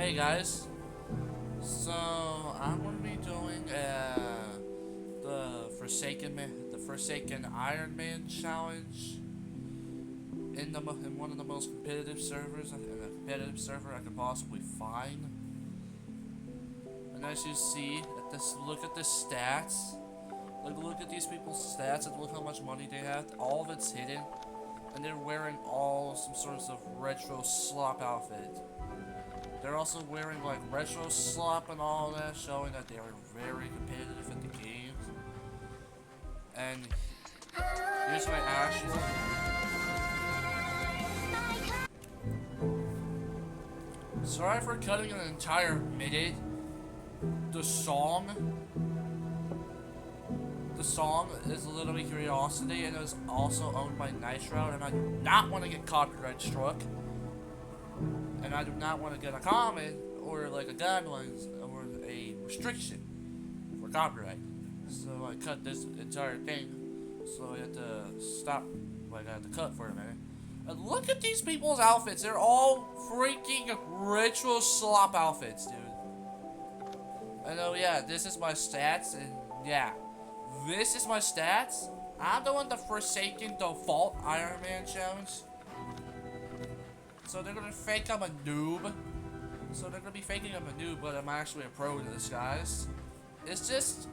Hey guys, so I'm gonna be doing the Forsaken Iron Man challenge in one of the most competitive servers in a competitive server I could possibly find. And as you see, look at the stats. Look at these people's stats and look how much money they have. All of it's hidden, and they're wearing all some sorts of retro slop outfit. They're also wearing like retro slop and all that, showing that they are very competitive in the games. And here's my actual. Sorry for cutting an entire minute. The song is literally Curiosity, and it was also owned by Nitro, and I do not want to get copyright struck. And I do not want to get a comment or like a guidelines or a restriction for copyright. So I cut this entire thing. So I had to stop. Like I had to cut for a minute. And look at these people's outfits. They're all freaking retro slop outfits, dude. I know, yeah, this is my stats, and yeah, this is my stats. I'm doing the Forsaken Default Iron Man challenge. So they're gonna fake I'm a noob. So they're gonna be faking I'm a noob, but I'm actually a pro to this, guys. It's just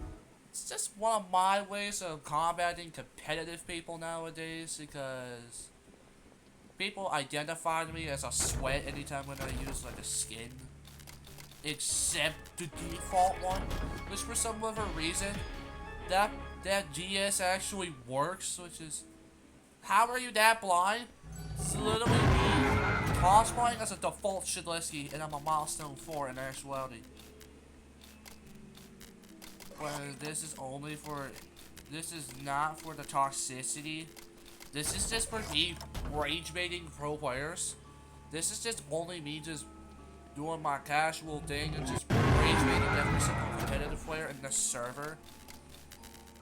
one of my ways of combating competitive people nowadays, because people identify me as a sweat anytime when I use like a skin. Except the default one, which for some other reason, that GS actually works, which is, how are you that blind? It's literally me cosplaying as a default Shidleski, and I'm a milestone 4 in actuality. But this is not for the toxicity. This is just for me rage baiting pro players. This is just only me just doing my casual thing and just rage baiting every single competitive player in the server.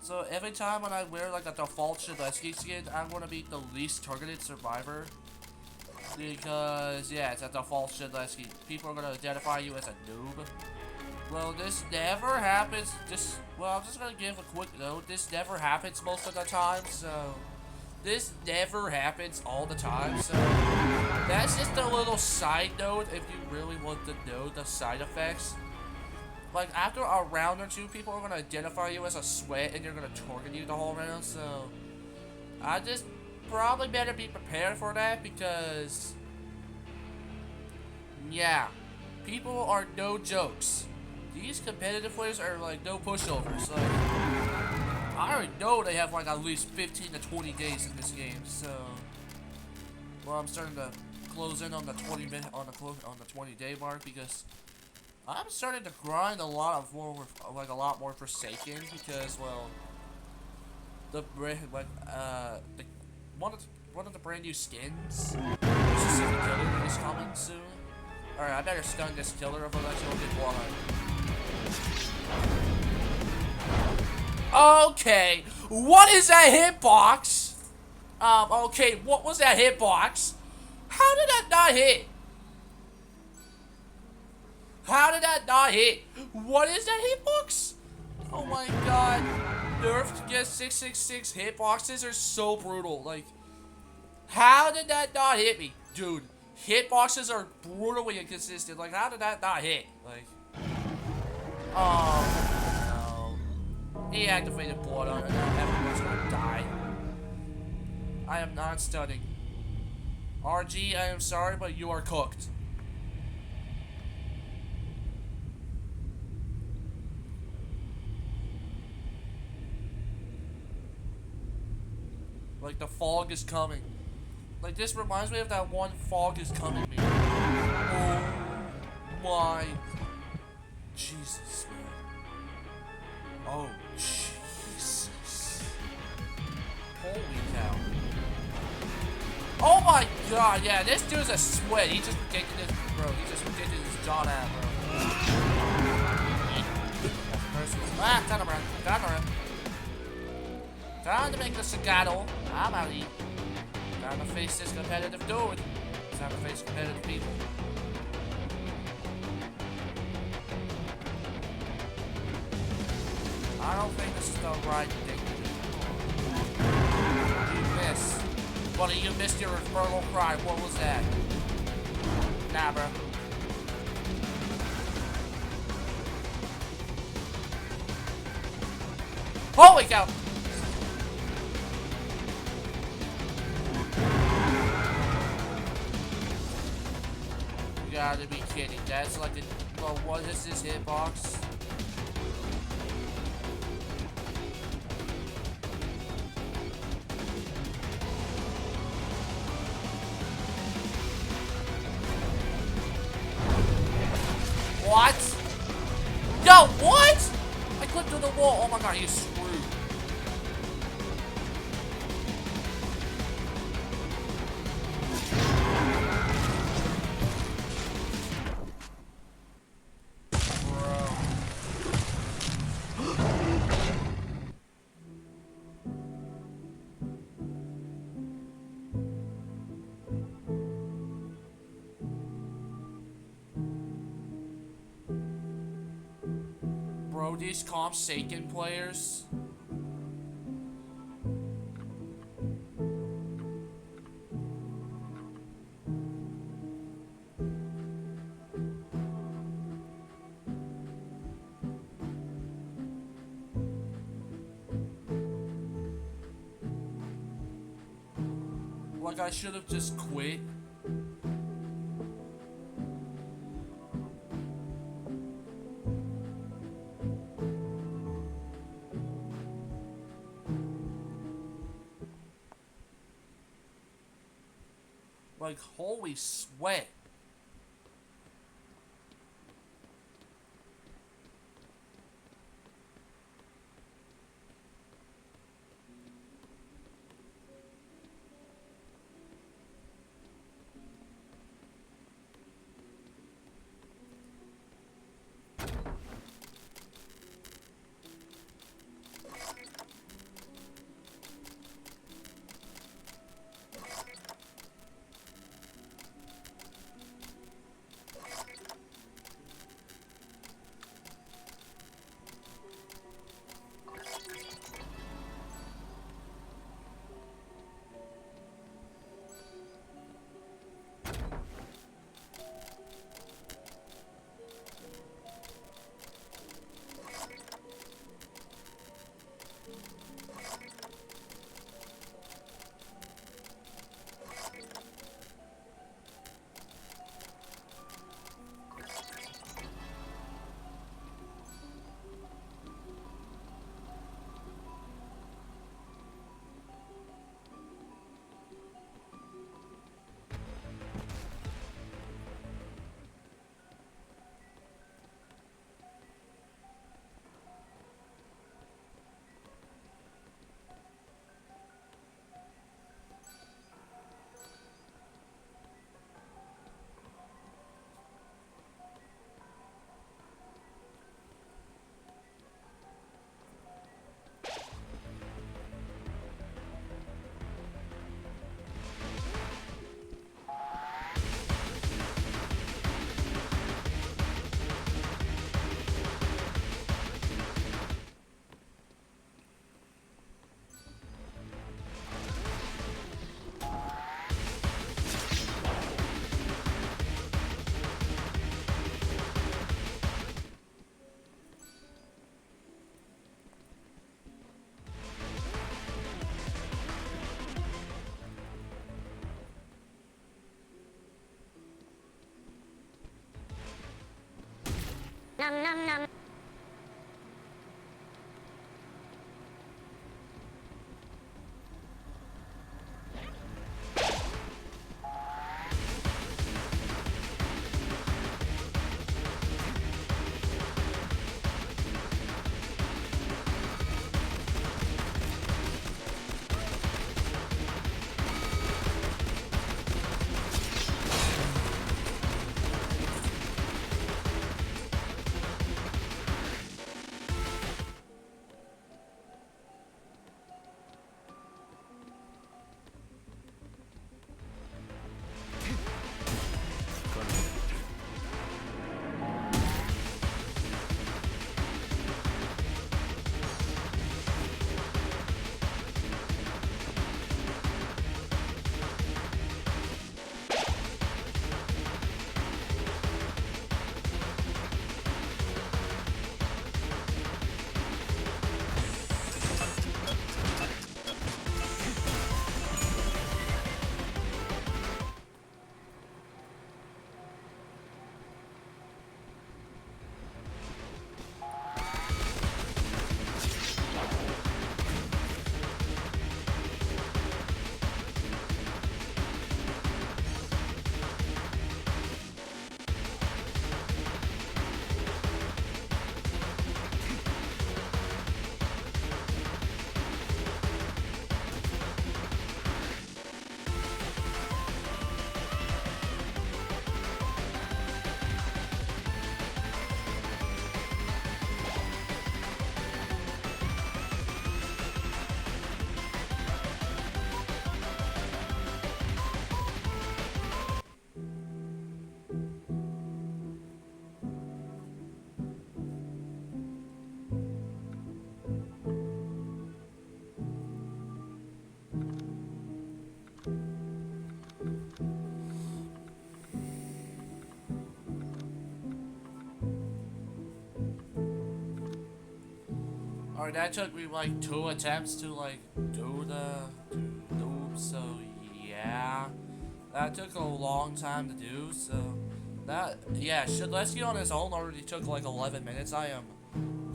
So every time when I wear like a default Shidleski skin, I'm gonna be the least targeted survivor. Because yeah, it's a default Shidleski. People are gonna identify you as a noob. Well, this never happens. I'm just gonna give a quick note. This never happens most of the time, so this never happens all the time, so that's just a little side note if you really want to know the side effects. Like, after a round or two, people are going to identify you as a sweat and you're going to target you the whole round, so I just probably better be prepared for that, because yeah, people are no jokes. These competitive players are like no pushovers. Like, I already know they have like at least 15 to 20 days in this game, so well, I'm starting to close in on the 20-day mark, because I'm starting to grind a lot more Forsaken, because well, one of the brand new skins, which is a killer, is coming soon. All right, I better stun this killer, otherwise he'll get one. Okay, what is that hitbox? Okay, what was that hitbox? How did that not hit? How did that not hit? What is that hitbox? Oh my god. Nerf to get 666 hitboxes are so brutal. Like, how did that not hit me? Dude, hitboxes are brutally inconsistent. Like, how did that not hit? Like, oh. He activated blood on it, and everyone's gonna die. I am not stunning. RG, I am sorry, but you are cooked. Like, the fog is coming. Like, this reminds me of that one fog is coming meme. Oh my Jesus, man. Oh, Jesus. Holy cow. Oh my god, yeah, this dude's a sweat. He just predicted this, bro. He just predicted his John out, bro. Turn around. Time to make the cigato. I'm out of here. Time to face this competitive dude. Time to face competitive people. I don't think this is the right thing to do. You missed. Buddy, you missed your infernal cry. What was that? Nah, bro. Holy cow! You gotta be kidding. That's like a... Well, what is this hitbox? What? Yo, what? I clipped through the wall. Oh my god, you screwed. Bro, these comp Satan players. Like, I should have just quit. Like, holy sweat. Nom nom nom. Alright, that took me like 2 attempts to like do the noob, so yeah. That took a long time to do, so that, yeah, Shedlesky on his own already took like 11 minutes. I am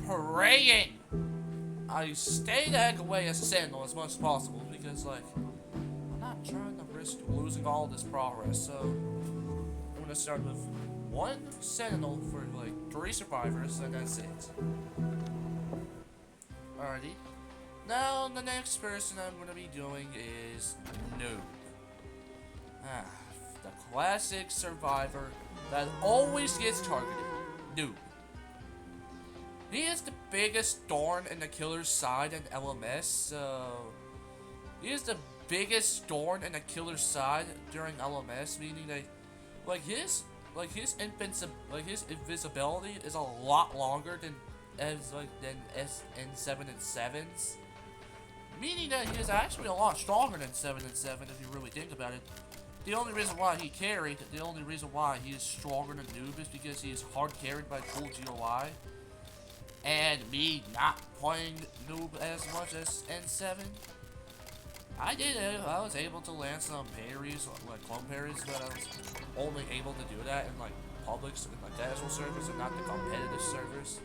praying I stay the heck away as a sentinel as much as possible because, like, I'm not trying to risk losing all this progress, so I'm gonna start with 1 sentinel for like 3 survivors, and that's it. Alrighty. Now, the next person I'm gonna be doing is Noob. The classic survivor that always gets targeted. Noob. He is the biggest thorn in the killer's side in LMS, so he is the biggest thorn in the killer's side during LMS, meaning that his invisibility is a lot longer than SN7 and 7s. Meaning that he is actually a lot stronger than 7 and 7 if you really think about it. The only reason why he carried, the only reason why he is stronger than Noob is because he is hard carried by full GOI. And me not playing Noob as much as N7, I did it. I was able to land some parries, like clone parries, but I was only able to do that in like publics and like casual servers and not the competitive servers.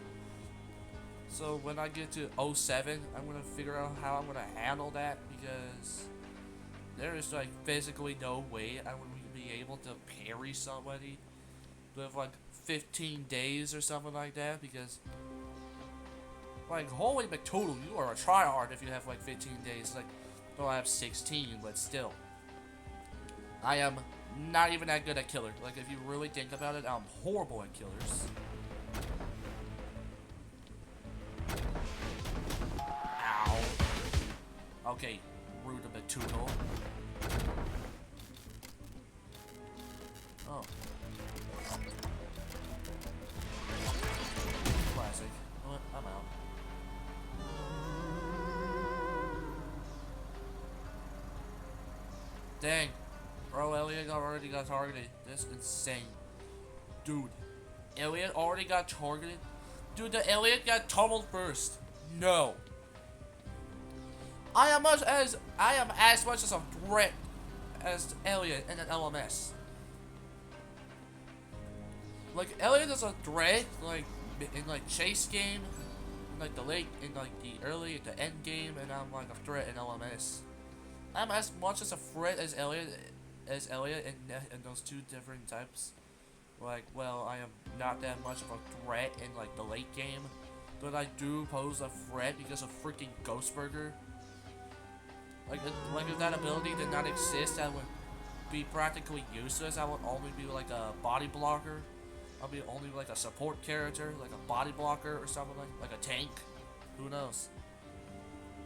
So when I get to 07, I'm gonna figure out how I'm gonna handle that because there is like physically no way I would be able to parry somebody with like 15 days or something like that because. Like, holy McToodle, you are a tryhard if you have like 15 days. Like, well, I have 16, but still. I am not even that good at killer. Like, if you really think about it, I'm horrible at killers. Ow. Okay, rude McToodle. Oh. Classic. You know what? I'm out. Dang. Bro, Elliot already got targeted. That's insane. Dude. Elliot already got targeted? Dude, the Elliot got tumbled first. No. I am as much as a threat as Elliot in an LMS. Like, Elliot is a threat, like, in, like, chase game, in, like, the late, in, like, the early, the end game, and I'm, like, a threat in LMS. I'm as much as a threat as Elliot in those 2 different types. Like, well, I am not that much of a threat in, like, the late game, but I do pose a threat because of freaking Ghostburger. Like if that ability did not exist, I would be practically useless. I would only be like a body blocker. I'll be only like a support character, like a body blocker or something like a tank. Who knows?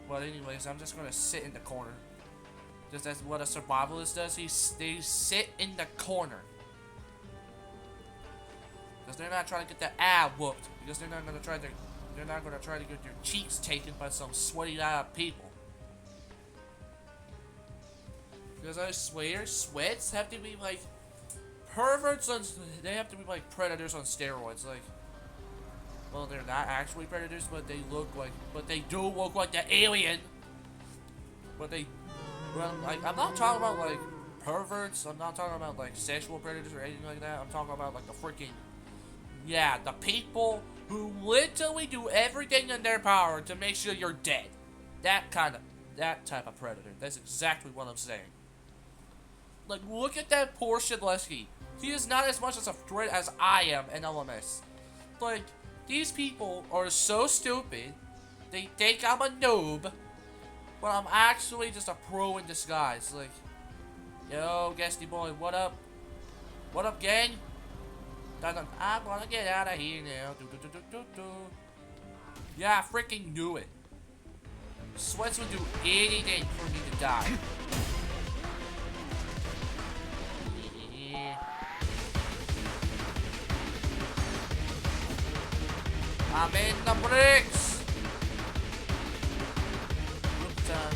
But anyways, I'm just gonna sit in the corner. Just as what a survivalist does, they sit in the corner. Because they're not trying to get their whooped. Because they're not gonna try to get their cheeks taken by some sweaty-eyed people. Because I swear, sweats have to be like perverts they have to be like predators on steroids. Like, well, they're not actually predators, but they do look like the alien. Well, like, I'm not talking about like perverts. I'm not talking about like sexual predators or anything like that. I'm talking about like the freaking, yeah, the people who literally do everything in their power to make sure you're dead. That type of predator. That's exactly what I'm saying. Like, look at that poor Shedlesky. He is not as much as a threat as I am in LMS. Like, these people are so stupid. They think I'm a noob, but I'm actually just a pro in disguise. Like, yo, Guesty boy, what up? What up, gang? I wanna get out of here now. Yeah, I freaking knew it. Sweats would do anything for me to die. I'm in the bricks. Good time.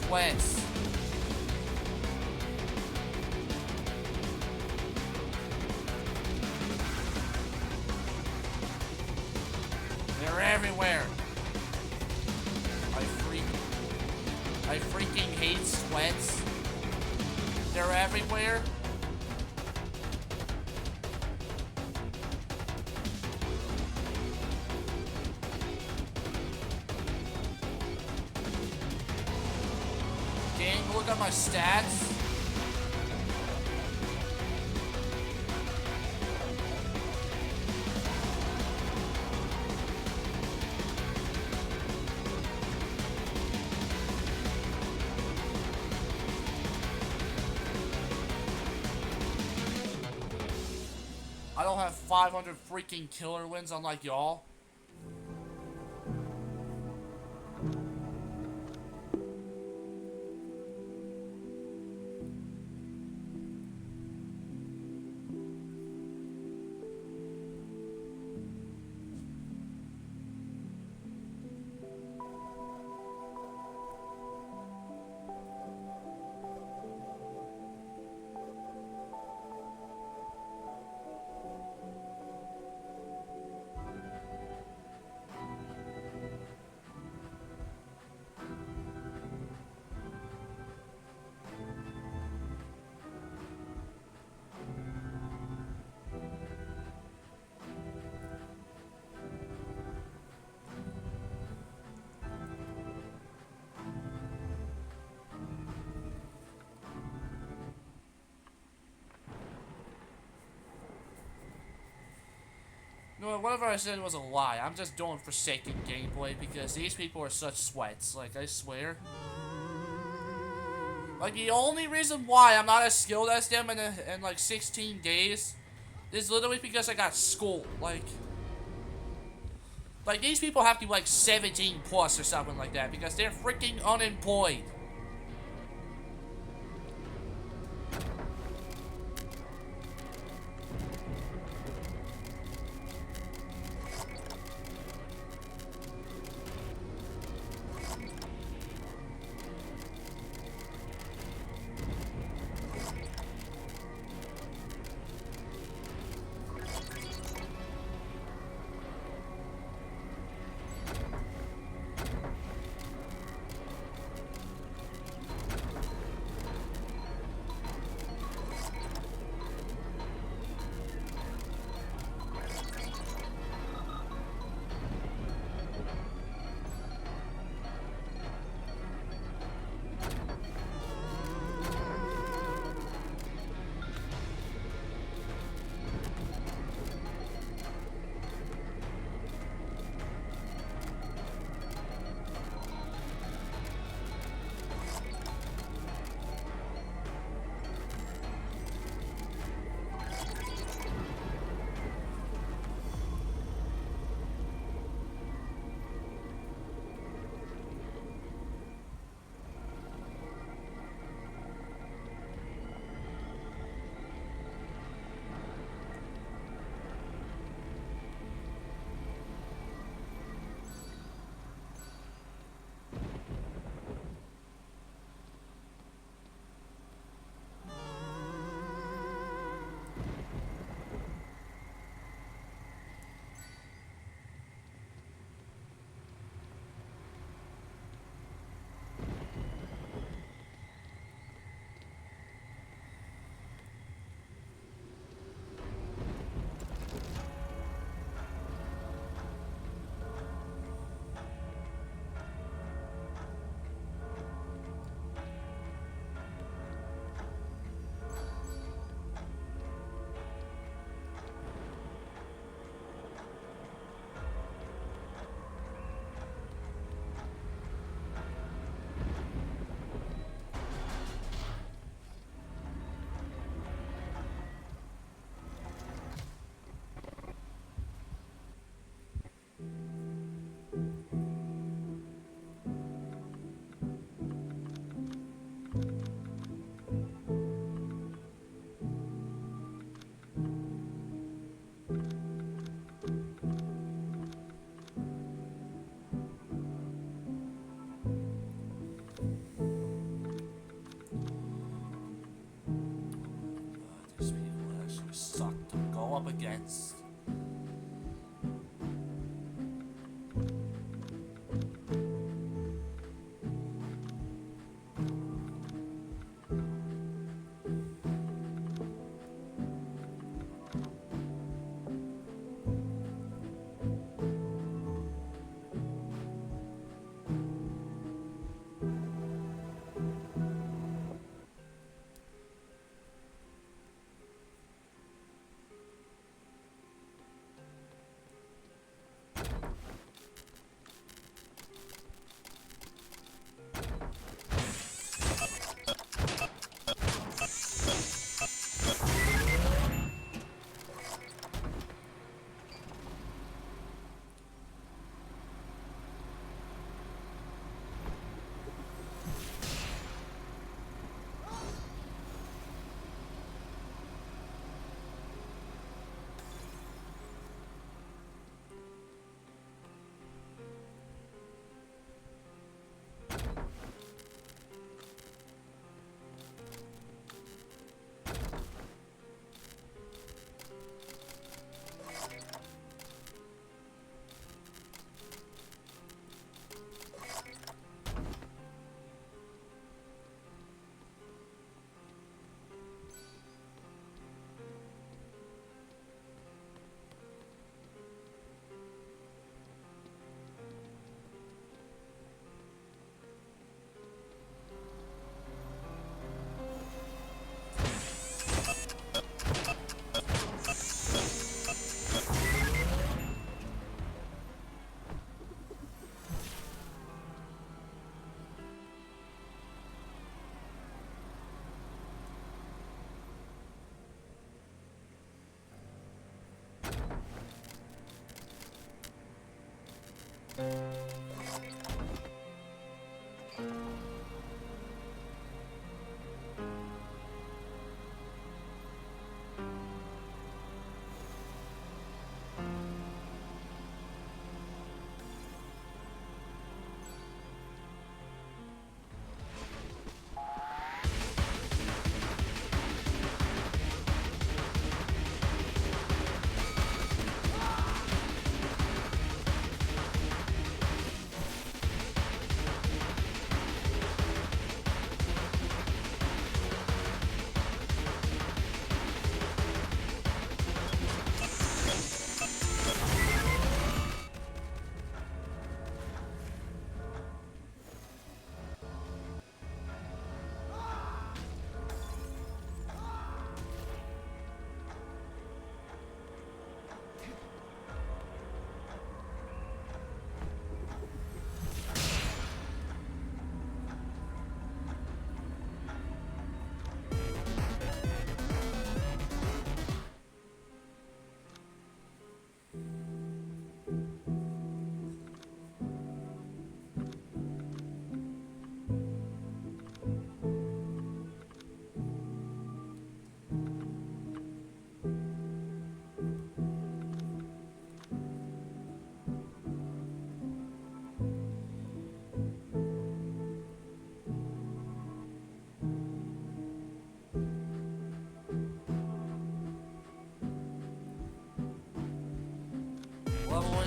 sweats. They're everywhere. I freaking hate sweats. They're everywhere. Gang, look at my stats. I don't have 500 freaking killer wins unlike y'all. No, whatever I said was a lie. I'm just doing Forsaken gameplay because these people are such sweats. Like, I swear. Like, the only reason why I'm not as skilled as them in like 16 days is literally because I got school. Like, these people have to be like 17 plus or something like that because they're freaking unemployed.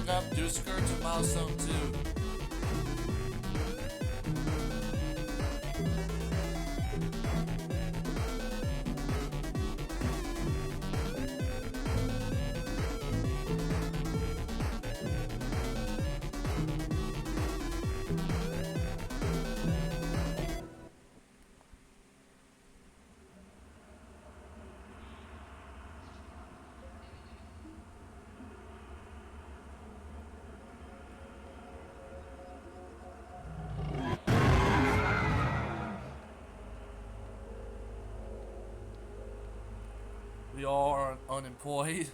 Coming up, do skirts and milestone 2. We are unemployed.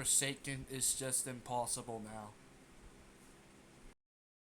Forsaken is just impossible now.